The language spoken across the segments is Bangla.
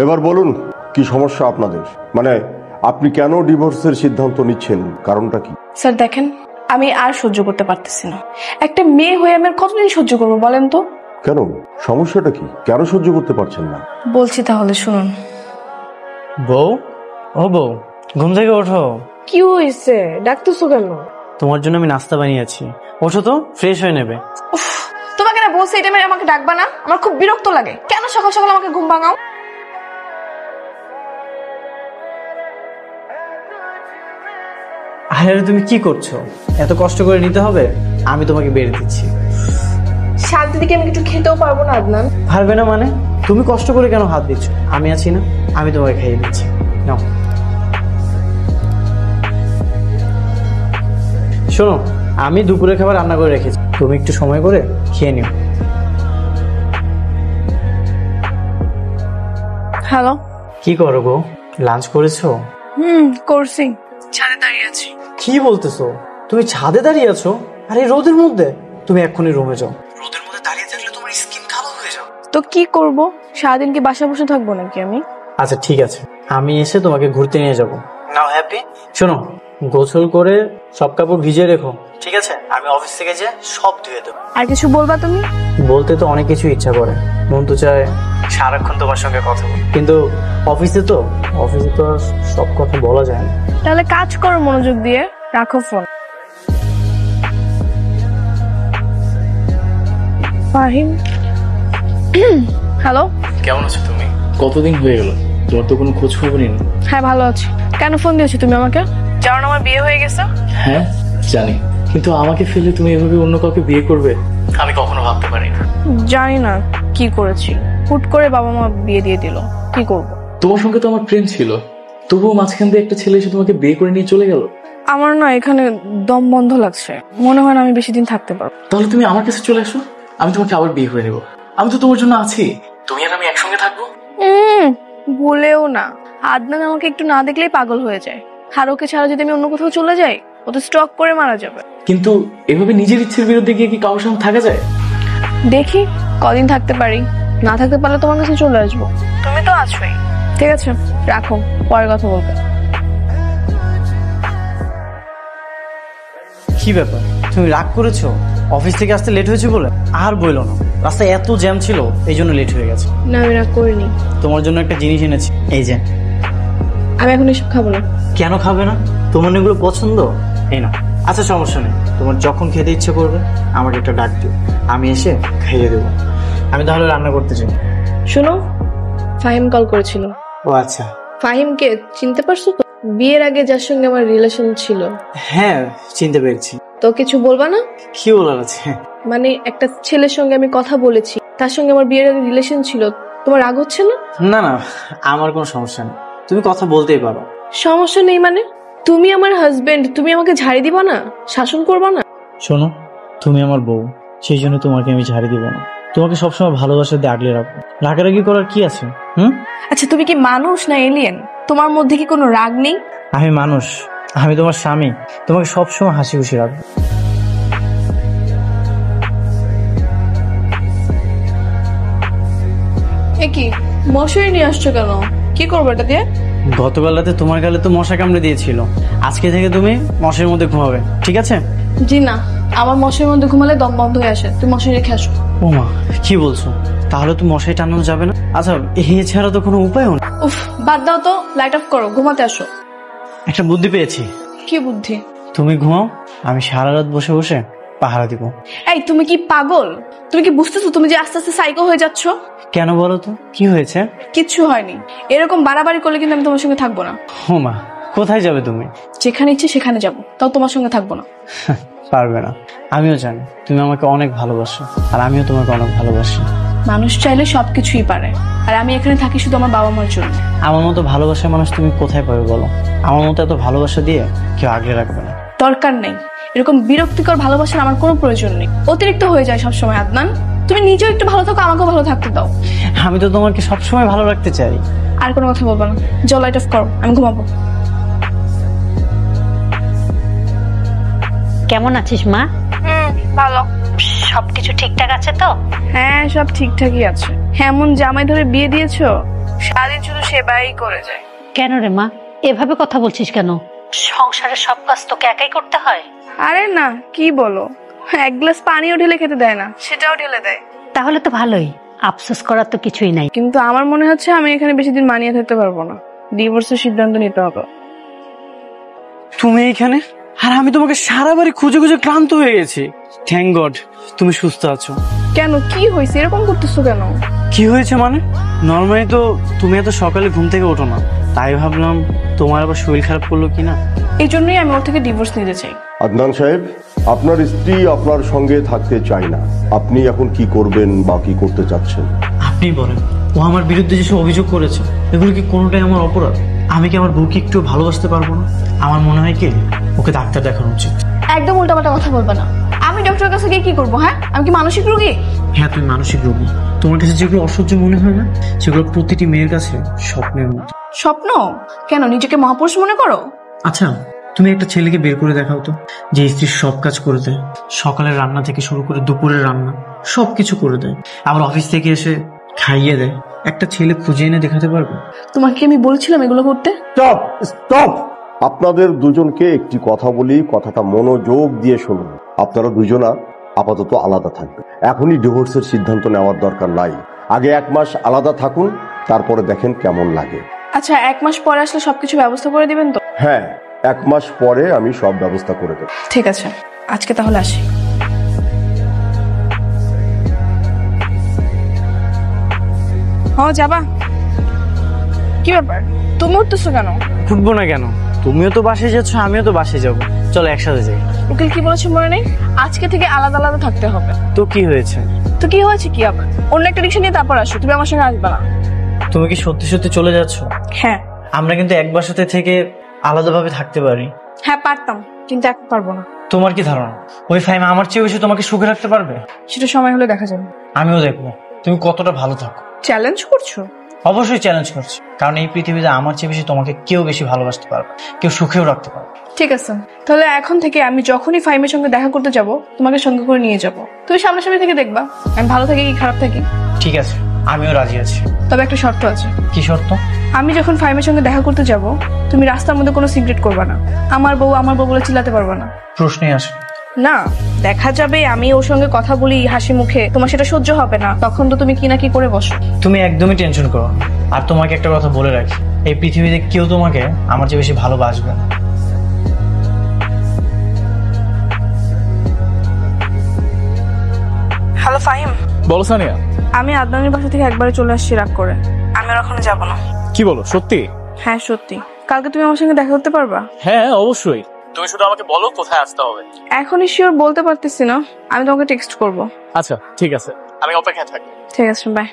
এবার বলুন কি সমস্যা আপনাদের, মানে আপনি কেন ডিভোর্সের সিদ্ধান্ত নিচ্ছেন, কারণটা কি? স্যার দেখেন, আমি আর সহ্য করতে পারতেছি না। একটা মেয়ে হয়ে আমি আর কতদিন সহ্য করবো বলেন তো? কেন, সমস্যাটা কি, কেন সহ্য করতে পারছেন না? বলছি তাহলে শুনুন। বউ, ও বউ, ঘুম থেকে ওঠো। কি হয়েছে, ডাকতেছো কেন? তোমার জন্য আমি নাস্তা বানিয়েছি, ওঠো তো, ফ্রেশ হয়ে নেবে। তোমাকে না বলছি এই টাইমে আমাকে ডাকবা না? আমার খুব বিরক্ত লাগে, কেন সকাল সকাল আমাকে ঘুম ভাঙাও? আরে তুমি কি করছো? এত কষ্ট করে নিতে হবে? আমি তোমাকে বেড়ে দিচ্ছি। শান্তি দিকে আমি একটু খেতেও পারবো না আদনান। পারবে না মানে? তুমি কষ্ট করে কেন হাত দিচ্ছ? আমি আছি না, আমি তোমাকে খাইয়ে দিচ্ছি, নাও। শোনো, আমি দুপুরে খাবার রান্না করে রেখেছি, তুমি একটু সময় করে খেয়ে নিও। হ্যালো, কি করো গো, লাঞ্চ করেছো? করছি, ছাদে দাঁড়িয়ে আছি। কি বলতেছো, তুমি ছাদে দাঁড়িয়ে আছো? আরে রোদের মধ্যে? তুমি এক্ষুনি রুমে যাও, রোদের মধ্যে দাঁড়িয়ে থাকলে তোমার স্কিন কালো হয়ে যাবে। তো কি করব, সারাদিন কি বাসায় বসে থাকবো নাকি আমি? আচ্ছা ঠিক আছে, আমি এসে তোমাকে ঘুরতে নিয়ে যাবো। নাও হ্যাপি। শোনো, গোসল করে সব কাপড় ভিজিয়ে রেখো, ঠিক আছে? আমি অফিস থেকে যে সব ধুয়ে দেবো। আর কিছু বলবা তুমি? বলতে তো অনেক কিছু ইচ্ছা করে, মন তো চায় সারাক্ষণ তোমার সঙ্গে কথা বলি, কিন্তু অফিসে তো আর সব কথা বলা যায় না। তাহলে কাজ করো মনোযোগ দিয়ে, রাখো ফোন। ফাহিম, হ্যালো। কেমন আছো তুমি? কতদিন হয়ে গেল, তোমার তো কোনো খোঁজ খবরই নেই। হ্যাঁ ভালো আছি। কেন ফোন দিয়েছো তুমি আমাকে? জানো না আমার বিয়ে হয়ে গেছে? হ্যাঁ জানি, কিন্তু আমাকে ফেলে তুমি এভাবে অন্য কাউকে বিয়ে করবে আমি কখনো ভাবতে পারিনি। জানি না কি করেছি, হুট করে বাবা মা বিয়ে দিয়ে দিল, কি করব? তোমার সঙ্গে তো আমার প্রেম ছিল, তবুও মাঝখান দিয়ে একটা ছেলে এসে তোমাকে বিয়ে করে নিয়ে চলে গেল। আমার না এখানে দম বন্ধ লাগছে, মনে হয় না আমি বেশি দিন থাকতে পারবো। তাহলে তুমি আমার কাছে চলে আসো, আমি তোমাকে আবার বিয়ে করে নেব। আমি তো তোমার জন্য আছি, তুমি আর আমি একসঙ্গে থাকবো। ভুলেও না, আদনান আমাকে একটু না দেখলেই পাগল হয়ে যায়, আর ওকে ছাড়া যদি আমি অন্য কোথাও চলে যাই ও তো স্টক করে মারা যাবে। কিন্তু এভাবে নিজের ইচ্ছের বিরুদ্ধে গিয়ে কি কারোর সঙ্গে থাকা যায়? দেখি কদিন থাকতে পারি, না থাকতে পারলে তোমার কাছে চলে আসবো, তুমি তো আছোই। ঠিক আছে রাখো, পরে কথা বলবে। কি ব্যাপার, তুমি রাগ করেছো? অফিস থেকে আসতে লেট হয়েছে বলে? আর বইলো না, রাস্তায় এত জ্যাম ছিল, এই জন্য লেট হয়ে গেছে। না আমি রাগ করিনি। তোমার জন্য একটা জিনিস এনেছি, এই যে। আমি এখন এসব খাবো না। কেন খাবে না? তোমার এগুলো পছন্দ, এই না। আচ্ছা সমস্যা নেই, তোমার যখন খেতে ইচ্ছে করবে আমাকে একটা ডাক দিও, আমি এসে খাইয়ে দেবো। আমি তাহলে রান্না করতে চাই। শোনো, ফাহিম কল করেছিল। ও আচ্ছা। ফাহিমকে চিনতে পারছো তো? বিয়ের আগে যার সঙ্গে আমার রিলেশন ছিল। হ্যাঁ চিনতে পেরেছি। তো কিছু বলবা না? কি বলার আছে? মানে একটা ছেলের সঙ্গে আমি কথা বলেছি, তার সঙ্গে আমার বিয়ের আগে রিলেশন ছিল, তোমার রাগ হচ্ছে না? না না, আমার কোনো সমস্যা নেই, তুমি কথা বলতেই পারো। সমস্যা নেই মানে? তুমি আমার হাজবেন্ড, তুমি আমাকে ঝাড়ি দিবা না, শাসন করবা না? শোনো, তুমি আমার বউ, সেই জন্য তোমাকে আমি ঝাড়ি দিব না, তোমাকে সবসময় ভালোবাসা দিয়ে আগলে রাখবো। রাগারাগি করার কি আছে? আচ্ছা তুমি কি মানুষ না এলিয়েন? তোমার মধ্যে কি কোনো রাগ নেই? আমি মানুষ, আমি তোমার স্বামী, তোমাকে সবসময় হাসি খুশি রাখবো। এ কি মশারি নিয়ে আসছো কেন? কি করবো এটা দিয়ে? গতকাল রাতে তোমার গালে তো মশা কামড়ে দিয়েছিল, আজকে থেকে তুমি মশারির মধ্যে ঘুমাবে, ঠিক আছে? জি না, আমার মশারির মধ্যে ঘুমালে দম বন্ধ হয়ে আসে, তুমি মশারি রেখে আসো। ও মা, কি বলছো? তাহলে তো মশারি টানানো যাবে না? আচ্ছা এছাড়া তো কোনো উপায়ও না। উফ, বাদ দাও তো, লাইট অফ করো, ঘুমাতে আসো। একটা বুদ্ধি পেয়েছি। কি বুদ্ধি? তুমি ঘুমাও, আমি সারা রাত বসে বসে পাহারা দিব। এই তুমি কি পাগল? তুমি কি বুঝতেছো তুমি যে আস্তে আস্তে সাইকো হয়ে যাচ্ছ? কেন বলো তো, কি হয়েছে? কিচ্ছু হয়নি, এরকম বাড়াবাড়ি করলে কিন্তু আমি তোমার সঙ্গে থাকবো না। ও মা, কোথায় যাবে তুমি? যেখানে ইচ্ছে সেখানে যাবো, তাও তোমার সঙ্গে থাকবো না। পারবে না, আমিও জানি তুমি আমাকে অনেক ভালোবাসো, আর আমিও তোমাকে অনেক ভালোবাসি। মানুষ চাইলে সবকিছুই পারে, আর আমি এখানে থাকি শুধু আমার বাবা মার জন্য। আমার মতো ভালোবাসার মানুষ তুমি কোথায় পাবে বলো? আমার মতো এত ভালোবাসা দিয়ে কেউ আগলে রাখবে না। দরকার নেই, এরকম বিরক্তিকর ভালোবাসার আমার কোনো প্রয়োজন নেই, অতিরিক্ত হয়ে যায় সবসময়। আদনান তুমি নিজেও একটু ভালো থাকো, আমাকেও ভালো থাকতে দাও। আমি তো তোমাকে সবসময় ভালো রাখতে চাই। আর কোনো কথা বলবো না, যাও লাইট অফ করো, আমি ঘুমাবো। কেমন আছিস মা? ভালো। সবকিছু ঠিকঠাক আছে তো? হ্যাঁ সব ঠিকঠাকই আছে। এমন জামাই ধরে বিয়ে দিয়েছো, সারাদিন শুধু সেবাই করে যায়। কেন রে মা এভাবে কথা বলছিস কেন? সংসারের সব কাজ তোকে একাই করতে হয়? আরে না, কি বলো, এক গ্লাস পানিও ঢেলে খেতে দেয় না, সেটাও ঢেলে দেয়। তাহলে তো ভালোই, আফসোস করার তো কিছুই নাই। কিন্তু আমার মনে হচ্ছে আমি এখানে বেশি দিন মানিয়ে থাকতে পারবো না, ডিভোর্সের সিদ্ধান্ত নিতে হবে। তুমি এইখানে, আর আমি তোমাকে সারা বাড়ি খুঁজে খুঁজে ক্লান্ত হয়ে গেছি। থ্যাংক গড তুমি সুস্থ আছো। কেন, কি হয়েছে, এরকম করতেছো কেন? কি হয়েছে মানে? নর্মালি তো তুমি এত সকালে ঘুম থেকে ওঠো না, তাই ভাবলাম তোমার আবার শরীর খারাপ করলো কিনা। এই জন্যই আমি ওর থেকে ডিভোর্স নিতে চাই। আদনান সাহেব, আপনার স্ত্রী আপনার সঙ্গে থাকতে চায় না, আপনি এখন কি করবেন বা কি করতে চাচ্ছেন? আপনি বলেন, ও আমার বিরুদ্ধে যেসব অভিযোগ করেছে এগুলো কি কোনোটাই আমার অপরাধ? আমি কি আমার বউকে একটু ভালোবাসতে পারবো না? আমার মনে হয় কি ওকে ডাক্তার দেখানো উচিত। একদম উল্টাপাল্টা কথা বলবে না। আমি ডক্টরের কাছে গিয়ে কি করবো? হ্যাঁ, আমি কি মানসিক রোগী? হ্যাঁ তুমি মানসিক রোগী। তোমার কাছে যেগুলো অসহ্য মনে হয় না, সেগুলো প্রতিটি মেয়ের কাছে স্বপ্নের মতো। স্বপ্ন? কেন, নিজেকে মহাপুরুষ মনে করো? আচ্ছা তুমি একটা ছেলেকে বের করে দেখাও তো, যে স্ত্রীর সব কাজ করে দেয়, সকালের রান্না থেকে শুরু করে দুপুরের রান্না সবকিছু করে দেয়, আবার অফিস থেকে এসে খাইয়ে দেয়। একটা ছেলে খুঁজে এনে দেখাতে পারবে? তোমাকে আমি বলছিলাম এগুলো করতে। স্টপ স্টপ, আপনাদের দুজনকে একটি কথা বলি, কথাটা মনোযোগ দিয়ে শুনুন। আপনারা দুজনা আপাতত আলাদা থাকবে, এখনই ডিভোর্সের সিদ্ধান্ত নেওয়ার দরকার নাই। আগে 1 মাস আলাদা থাকুন, তারপরে দেখেন কেমন লাগে। আচ্ছা, 1 মাস পরে আসলে সবকিছু ব্যবস্থা করে দিবেন তো? হ্যাঁ, 1 মাস পরে আমি সব ব্যবস্থা করে দেব। ঠিক আছে, আজকে তাহলে আসি। যাবা? কি ব্যাপার, তুমি উঠতেছো কেন? উঠবো না কেন? তুমিও তো বাসে যাচ্ছ, আমিও তো বাসে যাবো, চলো একসাথে যাই। উকিল কি বলেছে মনে নেই? আজকে থেকে আলাদা আলাদা থাকতে হবে। তো কি হয়েছে? তো কি হয়েছে কি আবার? অন্য একটা রিক্সা নিয়ে তারপর আসো, তুমি আমার সঙ্গে আসবে না। তুমি কি সত্যি সত্যি চলে যাচ্ছ? হ্যাঁ। আমরা কিন্তু এক বাসাতে থেকে আলাদাভাবে থাকতে পারি। হ্যাঁ পারতাম, কিন্তু এখন পারবো না। তোমার কি ধারণা ওই ফাইমা আমার চেয়ে বেশি তোমাকে সুখে রাখতে পারবে? সেটা সময় হলে দেখা যাবে। আমিও দেখবো তুমি কতটা ভালো থাকো। চ্যালেঞ্জ করছো? অবশ্যই চ্যালেঞ্জ করছি, কারণ এই পৃথিবীতে আমার চেয়ে বেশি তোমাকে কেউ বেশি ভালোবাসতে পারবে, কেউ সুখেও রাখতে পারবে। ঠিক আছে, তাহলে এখন থেকে আমি যখনই ফাইমের সঙ্গে দেখা করতে যাব তোমাকে সঙ্গে করে নিয়ে যাব। তুমি সামনাসামনি থেকে দেখবা আমি ভালো থাকি কি খারাপ থাকি। ঠিক আছে, আমিও রাজি আছি। তবে একটা শর্ত আছে। কি শর্ত? আমি যখন ফাইমের সঙ্গে দেখা করতে যাব তুমি রাস্তার মধ্যে কোনো সিগারেট করবা না, আমার বউ বলে চিল্লাতে পারবা না। প্রশ্নই আসে না, দেখা যাবে আমি ওর সঙ্গে কথা বলি হাসি মুখে, তোমার সেটা সহ্য হবে না, তখন তো তুমি কি না কি করে বসো। তুমি একদমই টেনশন করো না। আর তোমাকে একটা কথা বলে রাখি, এই পৃথিবীতে কেউ তোমাকে আমার চেয়ে বেশি ভালোবাসবে না। হ্যালো ফাহিম। বলো সানিয়া। আমি আদনানের বাসা থেকে একবারে চলে আসছি রাগ করে, আমি আর ওখানে যাবো না। কি বলো, সত্যি? হ্যাঁ সত্যি। কালকে তুমি আমার সঙ্গে দেখা করতে পারবা? হ্যাঁ অবশ্যই, তুমি শুধু আমাকে বলো কোথায় আসতে হবে। এখনই শিওর বলতে পারতেছি না, আমি তোমাকে টেক্সট করব। আচ্ছা ঠিক আছে, আমি অপেক্ষায় থাকি। ঠিক আছে, বাই।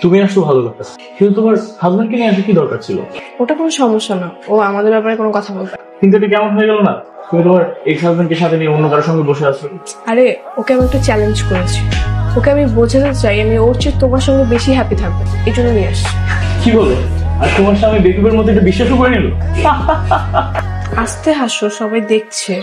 তুমি আসলে ভালো লাগতেছে, কিন্তু তোমার হাজবেন্ডকে নিয়ে আসলে কি দরকার ছিল? ওটা কোনো সমস্যা না, ও আমাদের ব্যাপারে কোনো কথা বলবে। কিন্তু এটা কেমন হয়ে গেল না, তুমি তোমার এক্স হাজবেন্ডকে সাথে নিয়ে অন্য কারোর সঙ্গে বসে আছো। আরে ওকে আমি একটা চ্যালেঞ্জ করেছি, ওকে আমি বোঝাতে চাই আমি ওর চেয়ে তোমার সঙ্গে বেশি হ্যাপি থাকবো, এই জন্য নিয়ে আসছি। কি বলো, আর তোমার স্বামী বেকুবের মধ্যে এটা বিশ্বাসও করে নিল? আস্তে হাসো, সবাই দেখছে।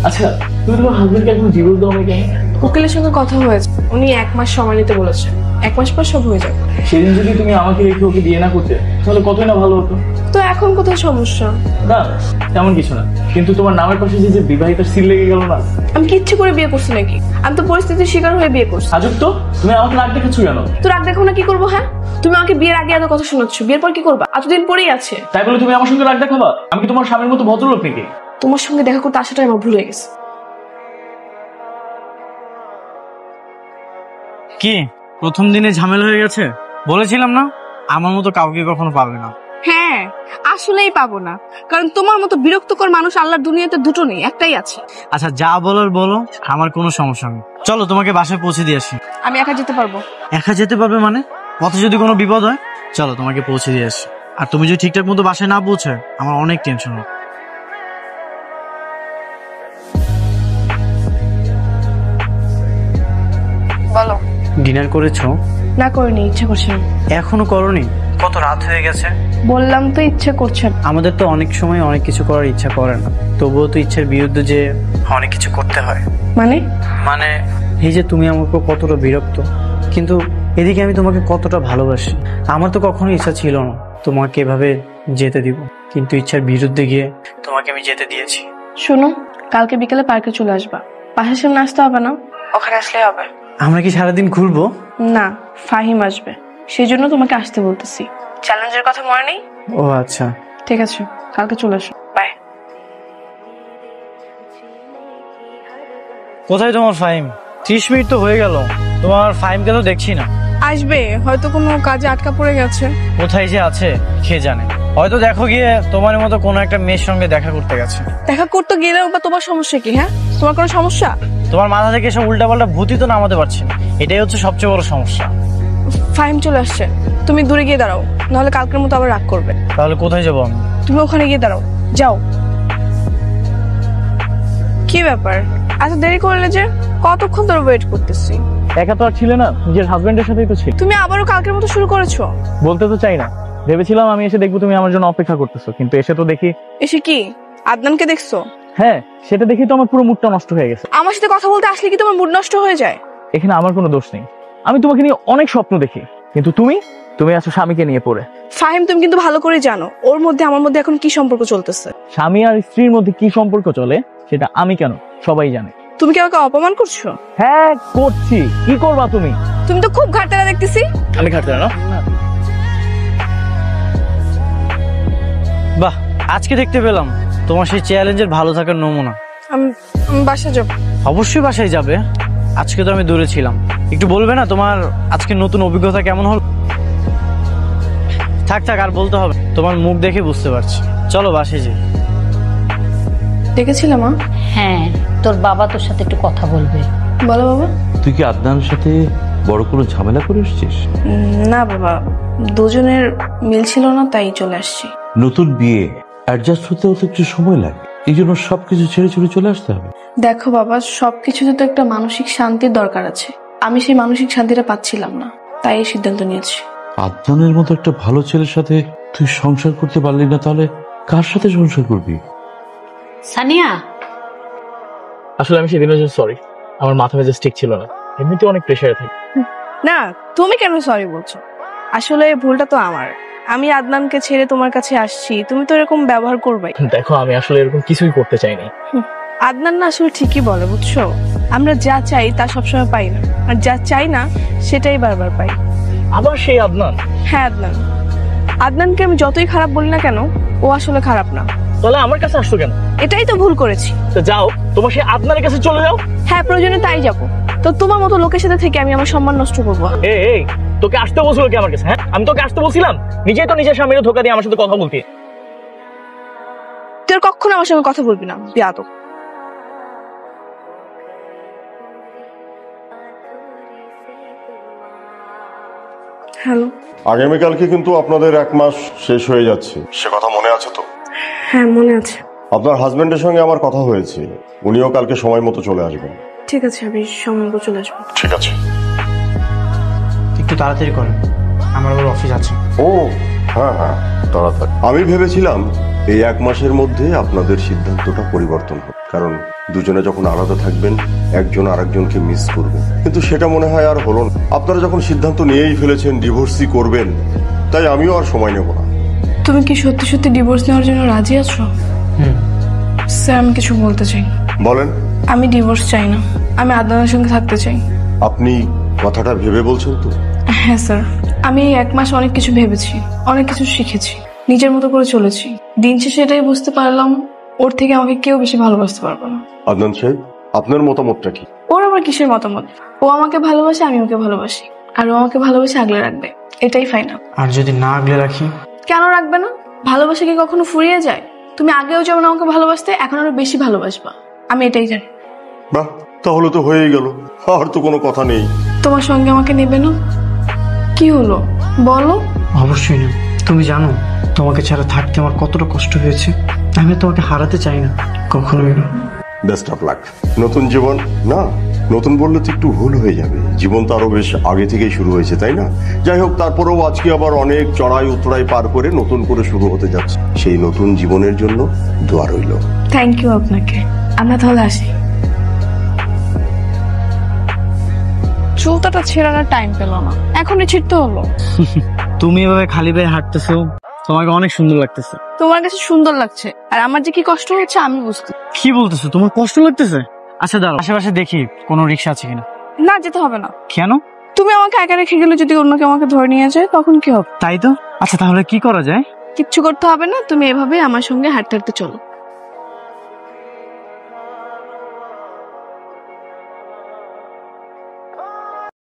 আচ্ছা তুমি তোমার হাজবেন্ডকে এখন ডিভোর্স দাও না কেন? উকিলের সঙ্গে কথা হয়েছে, উনি 1 মাস সময় নিতে বলেছে, 1 মাস পর সব হয়ে যাবে। সেদিন যদি তুমি আমাকে রেখে ওকে বিয়ে না করতে তাহলে কতই না ভালো হতো। তো এখন কোথায় সমস্যা? না তেমন কিছু না, কিন্তু তোমার নামের পাশে যে বিবাহিতার সিল লেগে গেল না। আমি কি ইচ্ছে করে বিয়ে করছি নাকি? আমি তো পরিস্থিতির শিকার হয়ে বিয়ে করছি। আজব তো, তুমি আমাকে রাগ দেখাচ্ছ কেন? তো রাগ দেখো না কি করবো? হ্যাঁ, তুমি আমাকে বিয়ের আগে এত কথা শোনাচ্ছ, বিয়ের পর কি করবা? এতদিন পরেই আছে, তাই বলে তুমি আমার সঙ্গে রাগ দেখাবা? আমি কি তোমার স্বামীর মতো ভদ্রলোক নাকি? তোমার সঙ্গে দেখা করতে আসাটাই আমার ভুলে গেছে। কি প্রথম দিনে ঝামেলা হয়ে গেছে? বলেছিলাম না আমার মতো কাউকে কখনো পাবে না। হ্যাঁ, আসলেই পাবো না, কারণ তোমার মতো বিরক্তকর মানুষ আল্লাহর দুনিয়াতে দুটো নেই, একটাই আছে। আচ্ছা যা বলার বলো, আমার কোনো সমস্যা নেই। চলো তোমাকে বাসায় পৌঁছে দিয়ে আসি। আমি একা যেতে পারবো? একা যেতে পারবে মানে? পথে যদি কোনো বিপদ হয়? চলো তোমাকে পৌঁছে দিয়ে আসি। আর তুমি যদি ঠিকঠাক মতো বাসায় না পৌঁছে আমার অনেক টেনশন হবে। বলো। ডিনার করেছো? না করিনি, ইচ্ছে করছে না। এখনো করনি? কত রাত হয়ে গেছে। বললাম তো ইচ্ছে করছে না। আমাদের তো অনেক সময় অনেক কিছু করার ইচ্ছা করে না, তবুও তো ইচ্ছার বিরুদ্ধে যে অনেক কিছু করতে হয়। মানে? মানে এই যে তুমি আমার উপর কতটা বিরক্ত, কিন্তু এদিকে আমি তোমাকে কতটা ভালোবাসি। আমার তো কখনো ইচ্ছা ছিল না তোমাকে এভাবে যেতে দিব, কিন্তু ইচ্ছার বিরুদ্ধে গিয়ে তোমাকে আমি যেতে দিয়েছি। শোনো, কালকে বিকেলে পার্কে চলে আসবা। বাসার সামনে আসতে হবে না, ওখানে আসলেই হবে। আমরা কি সারাদিন ঘুরবো? না, ফাহিম আসবে, সেই জন্য তোমাকে আসতে বলতেছি। চ্যালেঞ্জের কথা মনে নেই? ও আচ্ছা, ঠিক আছে, কালকে চলে আসো। বাই। কোথায় তোমার ফাহিম? 30 মিনিট তো হয়ে গেল, তোমার ফাহিমকে তো দেখছি না। আসবে, হয়তো কোনো কাজে আটকা পড়ে গেছে। কোথায় যে আছে কে জানে, হয়তো দেখো গিয়ে তোমার মতো কোনো একটা মেয়ের সঙ্গে দেখা করতে গেছে। দেখা করতে গেলেও বা তোমার সমস্যা কি? হ্যাঁ, তোমার কোনো সমস্যা? তোমার মাথা থেকে এসব উল্টাপাল্টা ভূতই তো নামাতে পারছি না, এটাই হচ্ছে সবচেয়ে বড় সমস্যা। ফাহিম চলে আসছে, তুমি দূরে গিয়ে দাঁড়াও, নাহলে কালকের মতো আবার রাগ করবে। তাহলে কোথায় যাবো আমি? তুমি ওখানে গিয়ে দাঁড়াও, যাও। কি ব্যাপার, এত দেরি করলে যে? কতক্ষণ ধরে ওয়েট করতেছি। একা তো আর ছিলে না, নিজের হাজবেন্ডের সাথেই তো ছিল। তুমি আবারও কালকের মতো শুরু করেছো। বলতে তো চাই না, ভেবেছিলাম আমি এসে দেখবো তুমি আমার জন্য অপেক্ষা করতেছো, কিন্তু এসে তো দেখি। এসে কি আদনানকে দেখছো? হ্যাঁ, সেটা দেখি তো আমার পুরো মুডটা নষ্ট হয়ে গেছে। আমার সাথে কথা বলতে আসলে কি তোমার মুড নষ্ট হয়ে যায়? এখানে আমার কোনো দোষ নেই, আমি তোমাকে নিয়ে অনেক স্বপ্ন দেখি, কিন্তু তুমি আছো স্বামীকে নিয়ে পড়ে। ফাহিম, তুমি কিন্তু ভালো করে জানো ওর মধ্যে আমার মধ্যে এখন কি সম্পর্ক চলতেছে। স্বামী আর স্ত্রীর মধ্যে কি সম্পর্ক চলে সেটা আমি কেন, সবাই জানে। তুমি কি আমাকে অপমান করছো? হ্যাঁ করছি, কি করবা তুমি? তুমি তো খুব ঘাটতেরা দেখতেছি। আমি খাটতে না। বাহ, আজকে দেখতে পেলাম তোমার সেই চ্যালেঞ্জের ভালো থাকার নমুনা। আমি বাসা যাব। অবশ্যই বাসায় যাবে, আজকে তো আমি দূরে ছিলাম। একটু বলবে না তোমার আজকে নতুন অভিজ্ঞতা কেমন হল? থাক থাক, আর বলতে হবে, তোমার মুখ দেখে বুঝতে পারছি। চলো বাসায় যাই। ডেকেছিলে মা? হ্যাঁ, তোর বাবা তোর সাথে একটু কথা বলবে। বলো বাবা। তুই কি আদনানের সাথে বড় কোনো ঝামেলা করে এসেছিস? না বাবা, দুজনের মিল ছিল না, তাই চলে আসছি। নতুন বিয়ে, অ্যাডজাস্ট হতেও তো একটু সময় লাগে, এই জন্য সবকিছু ছেড়ে ছুড়ে চলে আসতে হবে। দেখো বাবা, সবকিছুতে তো একটা মানসিক শান্তির দরকার আছে। আমি সেই মানসিক শান্তিটা পাচ্ছিলাম না, তাই এই সিদ্ধান্ত নিয়েছি। আদনানের মতো একটা ভালো ছেলের সাথে তুই সংসার করতে পারলি না, তাহলে কার সাথে সংসার করবি? সানিয়া, আসলে আমি সেদিনের জন্য সরি, আমার মাথা মেজাজ ঠিক ছিল না, এমনিতে অনেক প্রেশারে থাকি। না, তুমি কেন সরি বলছো? আসলে ভুলটা তো আমার। আমি আদনানকে ছেড়ে তোমার কাছে আসছি, তুমি তো এরকম ব্যবহার করবে। দেখো, আমি আসলে এরকম কিছুই করতে চাইনি। আদনান না আসলে ঠিকই বলে, বুঝছো? আমরা যা চাই তা সবসময় পাই না, আর যা চাই না সেটাই বারবার পাই। আবার সেই আদনান? হ্যাঁ আদনান। আদনানকে আমি যতই খারাপ বলি না কেন, ও আসলে খারাপ না। তাহলে আমার কাছে আসতো কেন? এটাই তো ভুল করেছি। তো যাও, তোমার সেই আদনানের কাছে চলে যাও। হ্যাঁ, প্রয়োজনে তাই যাবো। তো তোমার মতো লোকের সাথে থেকে আমি আমার সম্মান নষ্ট করবো? এই, তোকে আসতে বলছিল কি আমার কাছে? হ্যাঁ, আমি তোকে আসতে বলছিলাম? নিজেই তো নিজের স্বামীর ধোকা দিয়ে আমার সাথে কথা বলতি। তুই আর কখনো আমার সঙ্গে কথা বলবি না, বেয়াদব। হ্যালো। আগামীকালকে কিন্তু আপনাদের 1 মাস শেষ হয়ে যাচ্ছে, সে কথা মনে আছে তো? হ্যাঁ, মনে আছে। আপনার হাজবেন্ডের সঙ্গে আমার কথা হয়েছে, উনিও কালকে সময় মতো চলে আসবেন। ঠিক আছে, আমি সময় মতো চলে আসবো। ঠিক আছে। একটু তাড়াতাড়ি করেন, আমার আবার অফিস আছে। ও হ্যাঁ হ্যাঁ, তাড়াতাড়ি। আমি ভেবেছিলাম এই 1 মাসের মধ্যে আপনাদের সিদ্ধান্তটা পরিবর্তন হবে, কারণ দুজনে যখন আলাদা থাকবেন একজন আরেকজনকে মিস করবে, কিন্তু সেটা মনে হয় আর হলো না। আপনারা যখন সিদ্ধান্ত নিয়েই ফেলেছেন ডিভোর্সই করবেন, তাই আমিও আর সময় নেব না। তুমি কি সত্যি সত্যি ডিভোর্স নেওয়ার জন্য রাজি আছো? স্যার, আমি কিছু বলতে চাই। বলেন। আমি ডিভোর্স চাই না, আমি আদনানের সঙ্গে থাকতে চাই। আপনি কথাটা ভেবে বলছেন তো? হ্যাঁ স্যার, আমি এই 1 মাস অনেক কিছু ভেবেছি, অনেক কিছু শিখেছি, নিজের মতো করে চলেছি। দিন শেষে এটাই বুঝতে পারলাম, ওর থেকে আমাকে কেউ বেশি ভালোবাসতে পারবে না। আদনান সাহেব, আপনার মতামতটা কি? ওর আবার কিসের মতামত? ও আমাকে ভালোবাসে, আমি ওকে ভালোবাসি, আর ও আমাকে ভালোবাসে আগলে রাখবে, এটাই ফাইনাল। আর যদি না আগলে রাখি? কেন রাখবে না? ভালোবাসা কি কখনো ফুরিয়ে যায়? তুমি আগেও যেমন আমাকে ভালোবাসতে, এখন আরো বেশি ভালোবাসবা, আমি এটাই জানি। বাহ, তাহলে তো হয়েই গেল, আর তো কোনো কথা নেই। তোমার সঙ্গে আমাকে নেবে না? কি হলো বলো? অবশ্যই না। তুমি জানো তোমাকে ছাড়া থাকতে আমার কতটা কষ্ট হয়েছে। আমি তোমাকে হারাতে চাই না, কখনোই না। Best of luck. নতুন জীবন না, নতুন বললে তো একটু ভুল হয়ে যাবে, জীবন তো আরো বেশ আগে থেকেই শুরু হয়েছে, তাই না? যাই হোক, তারপরেও আজকে আবার অনেক চড়াই উতরাই পার করে নতুন করে শুরু হতে যাচ্ছে, সেই নতুন জীবনের জন্য দোয়া রইল। থ্যাংক ইউ আপনাকে। আমরা তাহলে আসি। জুতাটা ছেঁড়ার টাইম পেল না, এখনই ছিঁড়তে হলো। তুমি এভাবে খালি পায়ে হাঁটতেছো, তোমাকে অনেক সুন্দর লাগতেছে। তোমার কাছে সুন্দর লাগছে, আর আমার যে কি কষ্ট হচ্ছে আমি বুঝতে। কি বলতেছো, তোমার কষ্ট লাগতেছে? আচ্ছা দাঁড়াও, আশেপাশে দেখি কোনো রিক্সা আছে কিনা। না, যেতে হবে না। কেন? তুমি আমাকে একা রেখে গেলে যদি অন্য কেউ আমাকে ধরে নিয়ে যায় তখন কি হবে? তাই তো। আচ্ছা তাহলে কি করা যায়? কিচ্ছু করতে হবে না, তুমি এভাবে আমার সঙ্গে হাঁটতে হাঁটতে চলো।